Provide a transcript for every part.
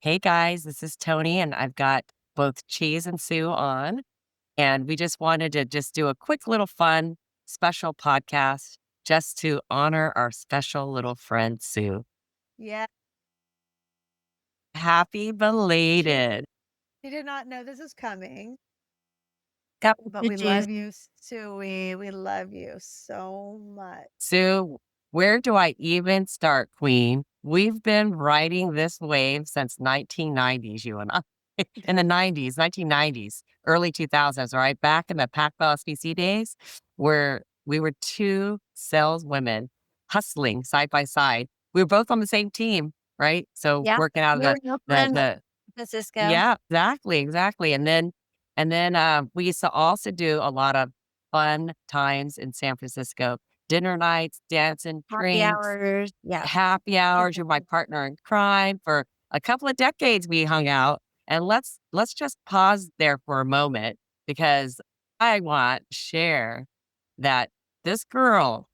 Hey guys, this is Toni, and I've got both Cheese and Sue on. And we just wanted to just do a quick little fun special podcast just to honor our special little friend Sue. Yeah, Happy she belated. she did not know this is coming, Got but we messages. love you, Suey. We love you so much. Sue, where do I even start, Queen? We've been riding this wave since 1990s, you and I. In the 90s, 1990s, early 2000s, right? Back in the Pac-Bell SPC days, where we were two saleswomen hustling side by side. We were both on the same team, right? So Yeah, working out of we were in Oakland, the Francisco. yeah, exactly, exactly. And then we used to also do a lot of fun times in San Francisco, dinner nights, dancing, Happy drinks, hours. Yeah. happy hours. You're my partner in crime. For a couple of decades, we hung out. And let's just pause there for a moment because I want to share that this girl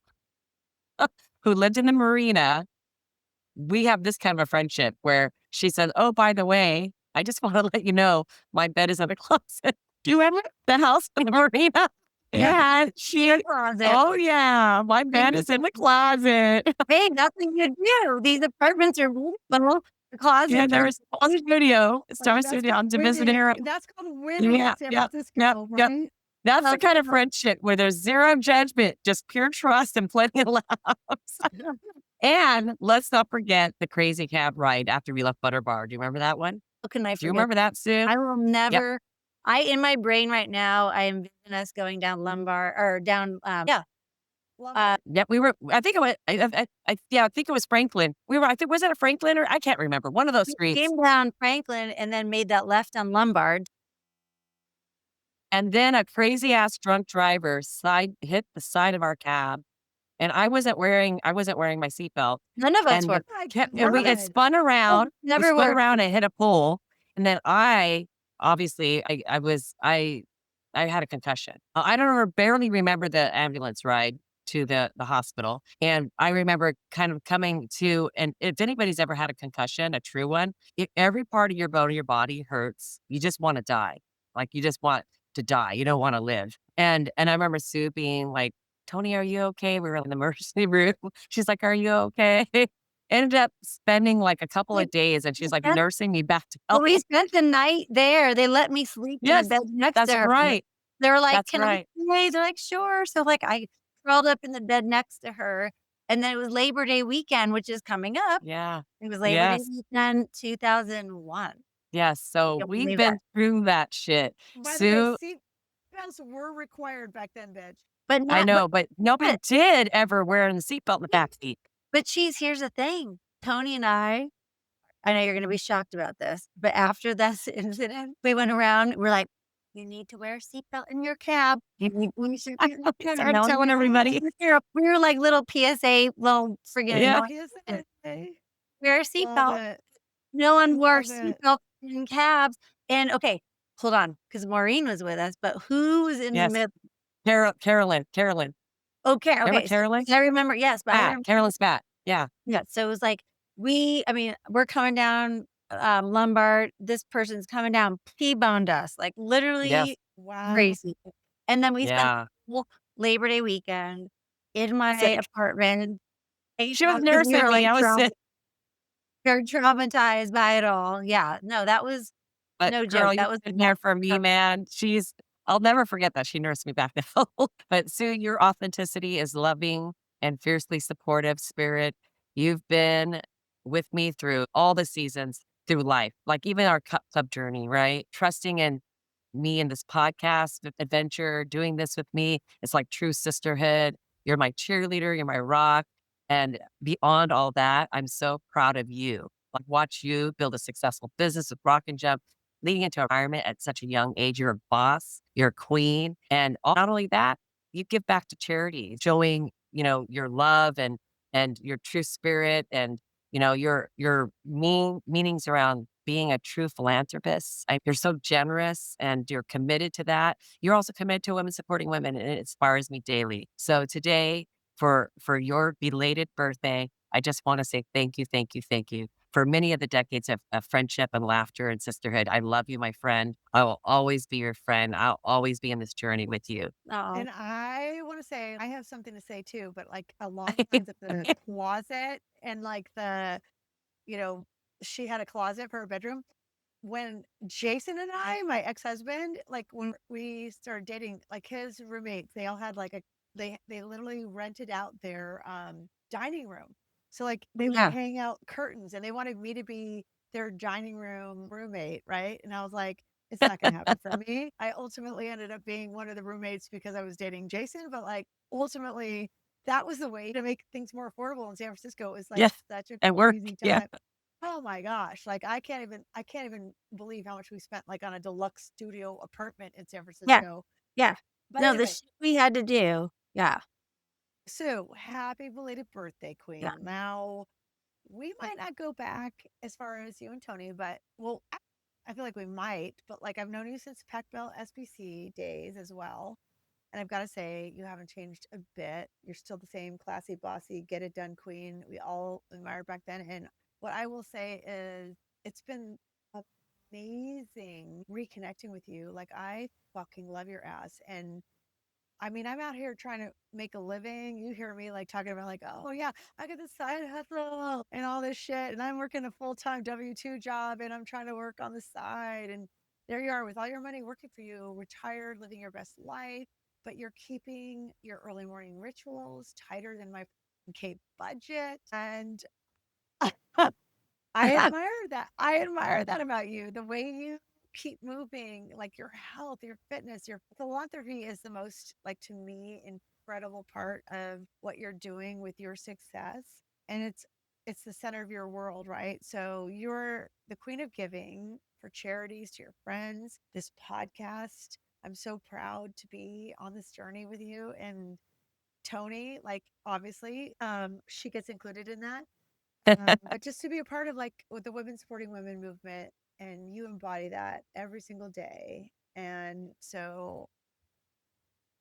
who lived in the marina, we have this kind of a friendship where she said, "Oh, by the way, I just want to let you know my bed is in the closet." Do you remember the house in the marina? Yeah, Yeah, your closet. oh yeah, my bed is in the closet. Hey, nothing to do. These apartments are beautiful. The Yeah, closets there are was Star Studio, like Star that's Studio called on winning. Divisadero. That's called winning Yeah, in San yep, yep, Francisco, yep. right? That's the Um, kind of friendship where there's zero judgment, just pure trust and plenty of laughs. And let's not forget the crazy cab ride after we left Butter Bar. Do you remember that one? How can I Do you forget? remember that, Sue? I will Yep. never. I in my brain right now, I envision us going down Lombard or down, yeah, Lombard. Yep, we were I think it was yeah, I think it was Franklin. We were I think was it a Franklin or I can't remember, one of those We streets. came down Franklin and then made that left on Lombard. And then a crazy ass drunk driver side hit the side of our cab. And I wasn't wearing my seatbelt, None of us and were. the My kept and it god. spun Oh, around, we never spun were. around and hit a pole, and then I obviously, I had a concussion. I don't barely remember the ambulance ride to the hospital, and I remember kind of coming to and if anybody's ever had a concussion, a true one, every part of your bone, your body hurts. You just wanna die. Like, you just want to die. You don't wanna live. And I remember Sue being like, "Toni, are you okay?" We were in the emergency room. She's like, "Are you okay?" Ended up spending like a couple We of days and she's like spent nursing me back to well, we health. spent the night there. They let me sleep in the Yes, bed next to that's her. right. They were like, That's "Can I right. stay?" They're like, "Sure." So, like, I crawled up in the bed next to her, and then it was Labor Day weekend, which is coming up. Yeah. It was Labor Day Yes. weekend, 2001. Yes. So Can't we've believe that. been through that shit. By the way, Sue, seat belts were required back then, bitch. But I not know, but nobody but did ever wear the seatbelt in the back seat. but she's here's the thing, Tony and I know you're gonna be shocked about this, but after this incident, we went around, we're like, "You need to wear a seatbelt in your cab. You need we should I get in know, the we cab." started No one telling was everybody. we were like little PSA, little friggin' Yeah. PSA. Wear a Love seatbelt. it. No one wore Love it. seatbelts in cabs, and okay, hold on, because Maureen was with us, but who was in the Yes. middle? Carolyn. Okay, Remember okay, Carolyn? I remember, yes, but I Spat. remember Carolyn Spat. Yeah. yeah, so it was like, I mean, we're coming down, Lombard, this person's coming down, T-boned us, like, Yes. literally Wow. crazy, and then we spent Yeah. the whole Labor Day weekend in my Sick. apartment, She was because we nursing were, me, like, I was sick. very traumatized by it all, yeah, no, that was But no girl, joke, you've that was been there for me, um, man. I'll never forget that she nursed me back to health. But Sue, your authenticity is loving and fiercely supportive spirit. You've been with me through all the seasons through life, like even our cup club journey, right? Trusting in me in this podcast adventure, doing this with me. It's like true sisterhood. You're my cheerleader, you're my rock. And beyond all that, I'm so proud of you. Like watch you build a successful business with Rock and Jump, leading into environment at such a young age. You're a boss, you're a queen. And not only that, you give back to charity, showing, your love and your true spirit and your meanings around being a true philanthropist. You're so generous and you're committed to that. You're also committed to women supporting women, and it inspires me daily. So today, for your belated birthday, I just want to say thank you, thank you, thank you for many of the decades of friendship and laughter and sisterhood. I love you, my friend. I will always be your friend. I'll always be in this journey with you. Oh, And I wanna say I have something to say too, but, like, along the lines of the closet and, like, you know, she had a closet for her bedroom. When Jason and I, my ex-husband, like, when we started dating, like, his roommates, they all had, like, they literally rented out their, dining room. So, like, they would yeah, hang out curtains, and they wanted me to be their dining room roommate, right? And I was like, "It's not gonna happen for me." I ultimately ended up being one of the roommates because I was dating Jason, but, like, ultimately, that was the way to make things more affordable in San Francisco. It was, like, Yeah, such a at work. crazy Yeah. time. Oh my gosh, like, I can't even believe how much we spent, like, on a deluxe studio apartment in San yeah, Francisco. yeah. But No, the anyway, shit we had to do. Yeah, Sue, happy belated birthday, yeah. queen. Now, we might not go back as far as you and Tony, but well, I feel like we might, but, like, I've known you since Pac Bell SBC days as well. And I've gotta say, you haven't changed a bit. You're still the same classy, bossy, get it done queen we all admired back then. And what I will say is it's been amazing reconnecting with you. Like, I fucking love your ass. And I mean, I'm out here trying to make a living. You hear me like talking about like, oh yeah, I got this side hustle and all this shit, and I'm working a full-time W-2 job, and I'm trying to work on the side. And there you are with all your money working for you, retired, living your best life, but you're keeping your early morning rituals tighter than my Cape budget. And I admire that. I admire that about you. The way you keep moving, like your health, your fitness, your philanthropy is the most, like, to me, incredible part of what you're doing with your success. And it's the center of your world, right? So you're the queen of giving for charities to your friends, this podcast. I'm so proud to be on this journey with you. And Toni, like, obviously, she gets included in that, but just to be a part of like with the women supporting women movement, and you embody that every single day. And so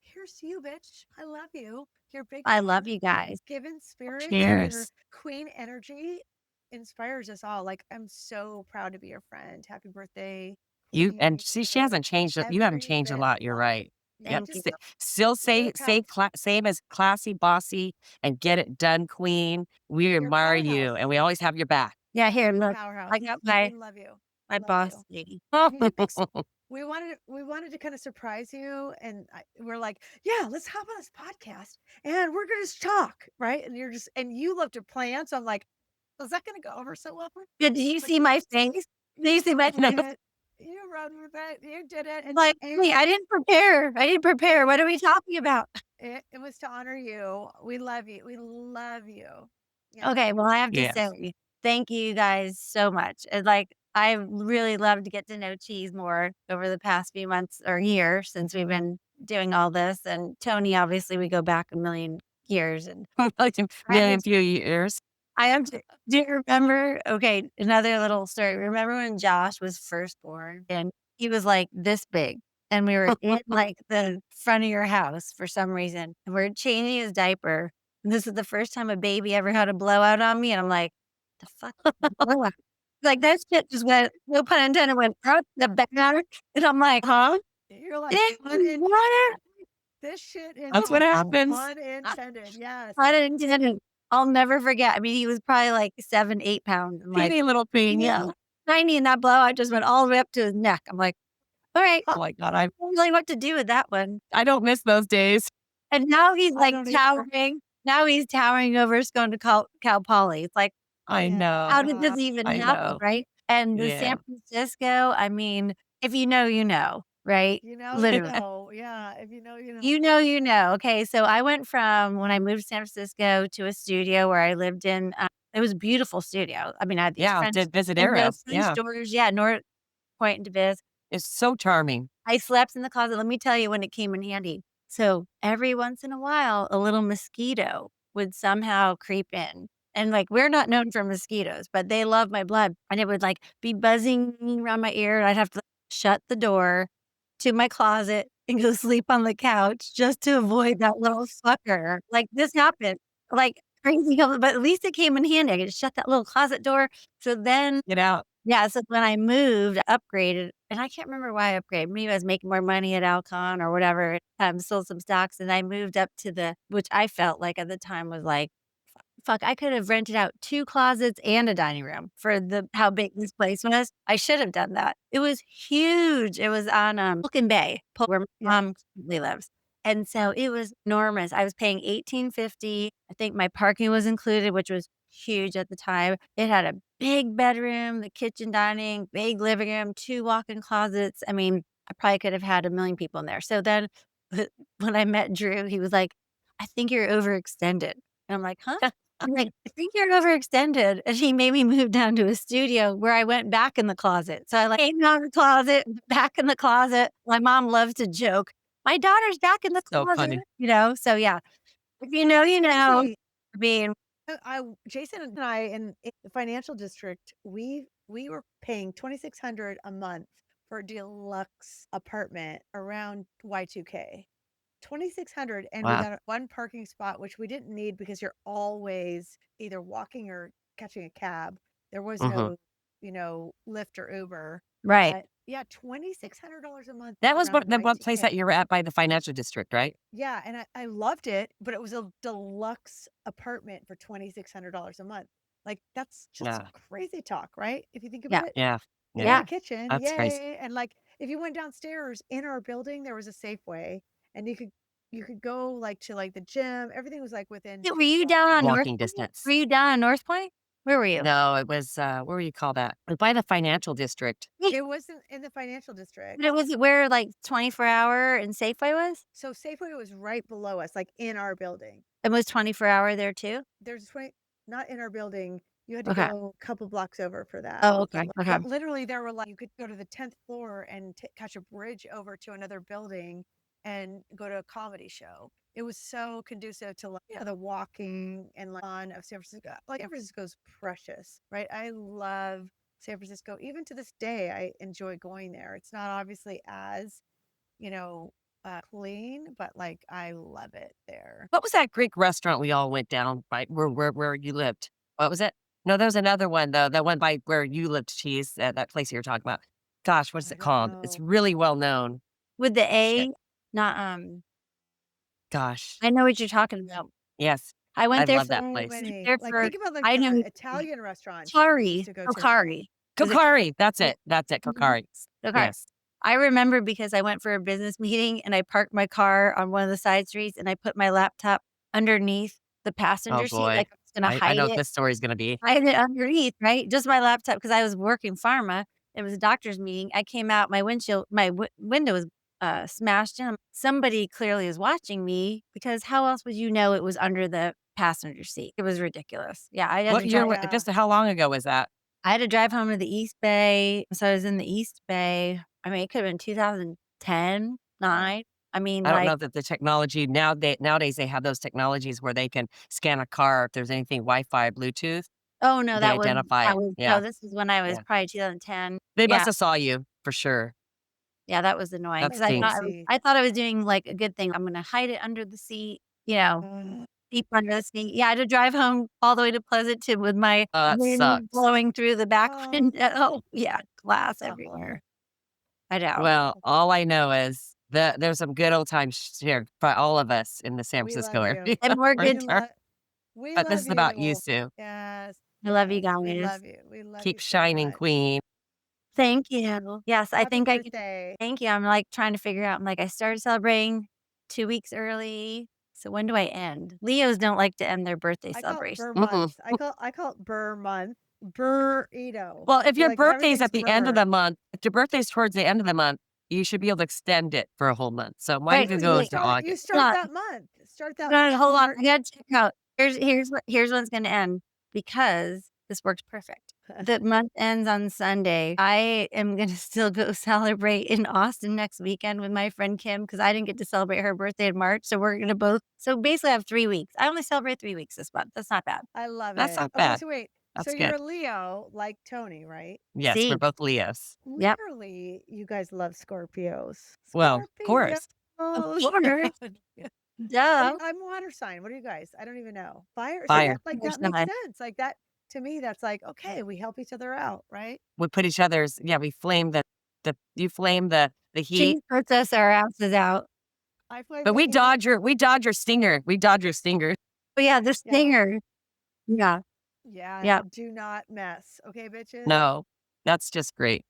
here's to you, bitch. I love you. Your big I heart, love you guys. given spirit, and your Cheers. queen energy inspires us all. Like, I'm so proud to be your friend. Happy birthday, You and queen. see, she You're hasn't changed. You haven't every changed a bit lot. You're loved. right. You Yep. Thank you. just Still you're say a power. same as classy, bossy, and get it done, queen. We You're a admire you, powerhouse. and we always have your back. Yeah, here, You're a look. I powerhouse. got We my love you. my Love boss you. lady. Hey, big we wanted to kind of surprise you, and we're like, yeah, let's hop on this podcast and we're gonna just talk, right? And you're just and you love to plan, so I'm like, is that gonna go over so well? Did you But see my face? Did you see my you No, face? did it. You run with it. You did it. Like, "Wait, And I didn't prepare. I didn't prepare. What are we talking about?" it was to honor you. We love you. We love you. Yeah. Okay, well, I have to yes. say, thank you guys so much. Like, I really love to get to know Cheese more over the past few months or year since we've been doing all this. And Tony, obviously, we go back a million years. And Like a I have to, million few years. I have to, do you remember? Okay, another little story. Remember when Josh was first born and he was like this big? And we were in like the front of your house for some reason. And we're changing his diaper. And this is the first time a baby ever had a blowout on me. And I'm like, the fuck? Blowout? Like that shit just went, no pun intended, went out the back. And I'm like, huh? You're like, It pun in water. this shit That's what intended. happens. Pun intended. Yes. I didn't. I'll never forget. I mean, he was probably like 7, 8 pounds. I'm like, Teeny little thing. yeah, Yeah. tiny, and that blowout just went all the way up to his neck. I'm like, all right, Oh my God. I don't really know what to do with that one. I don't miss those days. And now he's I like don't either. towering. Now he's towering over us going to Cal Poly. It's like, I how know. did this even I happen, know. right? And the Yeah. San Francisco, I mean, if you know, you know, right? You know, you Literally. know. Yeah. If you know, you know. You know, you know. Okay, so I went from when I moved to San Francisco to a studio where I lived in, it was a beautiful studio. I mean, I had these Yeah. French Did visit windows, Arrow. French Yeah. doors, yeah, North Point and Diviz. It's so charming. I slept in the closet. Let me tell you when it came in handy. So every once in a while, a little mosquito would somehow creep in. And like, we're not known for mosquitoes, but they love my blood. And it would like be buzzing around my ear. And I'd have to shut the door to my closet and go sleep on the couch just to avoid that little sucker. Like this happened. Like crazy, but at least it came in handy. I could shut that little closet door. So then Get out. yeah, so when I moved, upgraded, and I can't remember why I upgraded. Maybe I was making more money at Alcon or whatever, sold some stocks, and I moved up to which I felt like at the time was like, fuck, I could have rented out 2 closets and a dining room for how big this place was. I should have done that. It was huge. It was on, Pelican Bay, where my Yeah. mom currently lives. And so it was enormous. I was paying $18.50. I think my parking was included, which was huge at the time. It had a big bedroom, the kitchen, dining, big living room, 2 walk-in closets. I mean, I probably could have had a million people in there. So then when I met Drew, he was like, "I think you're overextended." And I'm like, "Huh?" I'm like, "I think you're overextended." And he made me move down to a studio where I went back in the closet. So I like came out of the closet, back in the closet. My mom loves to joke, "My daughter's back in the So closet," funny. So yeah. If you know, you know. Crazy. I mean, Jason and I in the financial district, we were paying 2,600 a month for a deluxe apartment around Y2K. 2,600, and we Wow. got one parking spot, which we didn't need because you're always either walking or catching a cab. There was Mhm. no, Lyft or Uber. right. But yeah, $2,600 a month That was around the one place Y2K. that you were at by the financial district, right? Yeah, and I loved it, but it was a deluxe apartment for $2,600 a month. Like, that's just Yeah. crazy talk, right? If you think Yeah. about it, Yeah. we had Yeah. a Yeah. kitchen, That's crazy. yay! And like, if you went downstairs in our building, there was a Safeway, and you could go like to like the gym. Everything was like within Yeah, were 2 you blocks. down on North Walking Point? distance. Were you down on North Point? Where were you? No, it was, what do you call that? By the financial district. Yeah, It wasn't in the financial district. but it was where, like, 24-hour and Safeway was? So Safeway was right below us, like in our building. And was 24-hour there too? There's 20, not in our building. You had to Okay. go a couple blocks over for that. Oh, okay, okay. But literally, there were like you could go to the 10th floor and catch a bridge over to another building and go to a comedy show. It was so conducive to like the walking and like fun of San Francisco. Like San Francisco's precious, right? I love San Francisco. Even to this day, I enjoy going there. It's not obviously as you know clean, but like I love it there. What was that Greek restaurant we all went down by where you lived? What was it? No, there was another one though, that one by where you lived, cheese, that place you were talking about. Gosh, what is I it don't called? It's know. really well known. With the Shit. A, not, Gosh. I know what you're talking about. Yes. I I went there love for that So place. many. there Like, for think about, like, I know the Italian restaurants we used Kokari, to go to. Kokari. Was it Kokari, that's yeah, it. That's it, mhm, Kokari. Kokari. Yes. I remember because I went for a business meeting and I parked my car on one of the side streets and I put my laptop underneath the Oh passenger seat, boy. like I was gonna I hide know what it. this story's gonna be. I had it underneath, right? Just my laptop because I was working pharma. It was a doctor's meeting. I came out, my window was, smashed in. Somebody clearly is watching me because how else would you know it was under the passenger seat? It was ridiculous. Yeah, What year Yeah. just how long ago was that? I had to drive home to the East Bay, so I was in the East Bay. I mean, it could've been 2010, Wow. 9. I mean, I don't like know that the technology nowadays they have those technologies where they can scan a car if there's anything Wi-Fi, Bluetooth, oh, no, they identify it. no, Yeah, this is when I was yeah. probably 2010. They must Yeah. have saw you for sure. Yeah, that was annoying That because stinks. Crazy. I thought I was doing, like, a good thing. I'm gonna hide it under the seat, Uh, deep under the seat. Yeah, I had to drive home all the way to Pleasanton with my Oh, that wind sucks. blowing through the back oh, window. Yeah, glass oh, everywhere. I know. Well, all I know is that there's some good old times shared by all of us in the San we Francisco love you. area And more for good sure. We But this love is about you, you. Sue. Yes, I love you yes. We guys. love you. We love Keep you so shining, much. queen. Thank you. Yes, I Happy think I can birthday. thank you. I'm, like, trying to figure out I'm like, I started celebrating 2 weeks early, so when do I end? Leos don't like to end their birthday I call it celebration. Burr Mm-mm. month. I call it Burr month. Burrito. Well, if You're your like birthday's everything's at the end of Burr. the month, if your birthday's towards the end of the month, you should be able to extend it for a whole month. So mine Right, could No, go you wait, into start you August. start hold that month. Start that no, no, hold on. March. I gotta check out. Here's when it's gonna end because this works perfect. The month ends on Sunday. I am gonna still go celebrate in Austin next weekend with my friend Kim because I didn't get to celebrate her birthday in March. So we're gonna both so basically I have 3 weeks. I only celebrate 3 weeks this month. That's not bad. I love That's it. not Okay, bad. so wait. So That's you're good. a Leo like Tony, right? Yes, we're See. both Leos. Yep. Clearly, you guys love Scorpios. Well, of Scorpios. course. Of course. Duh. I'm water sign. What are you guys? I don't even know. Fire. See Fire. that? Like There's that makes not. sense. Like that to me, that's like, okay, we help each other out, right? We put each other's yeah, we flame the you flame the heat, She puts us our asses out. I flame but the heat. we dodge your stinger. We dodge your stinger. But yeah, the Yeah. stinger. Yeah. Yeah. Yeah. Do not mess. Okay, bitches. No, that's just great.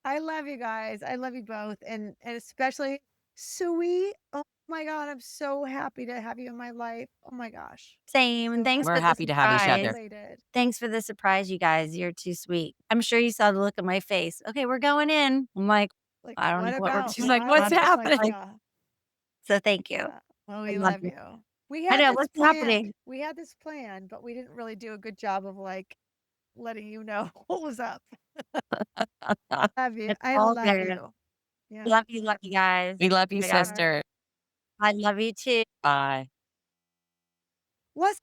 I love you guys. I love you both. And especially Suey. Oh my God. I'm so happy to have you in my life. Oh my gosh. Same. And So thanks We're for the happy to have each surprise. other. elated. Thanks for the surprise, you guys. You're too sweet. I'm sure you saw the look on my face. Okay, we're going in. I'm like, Like, I don't what know what we're about? She's doing. like, I "What's was just like, happening?" Like, yeah. so thank you. Yeah. Well, I we love love you. you. We I had know this what's planned. happening. We had this plan, but we didn't really do a good job of like letting you know what was up. Love you. It's I all love good. you. Yeah. Love you guys. We love Oh you, my God. All right. sister. I love you too. Bye. What's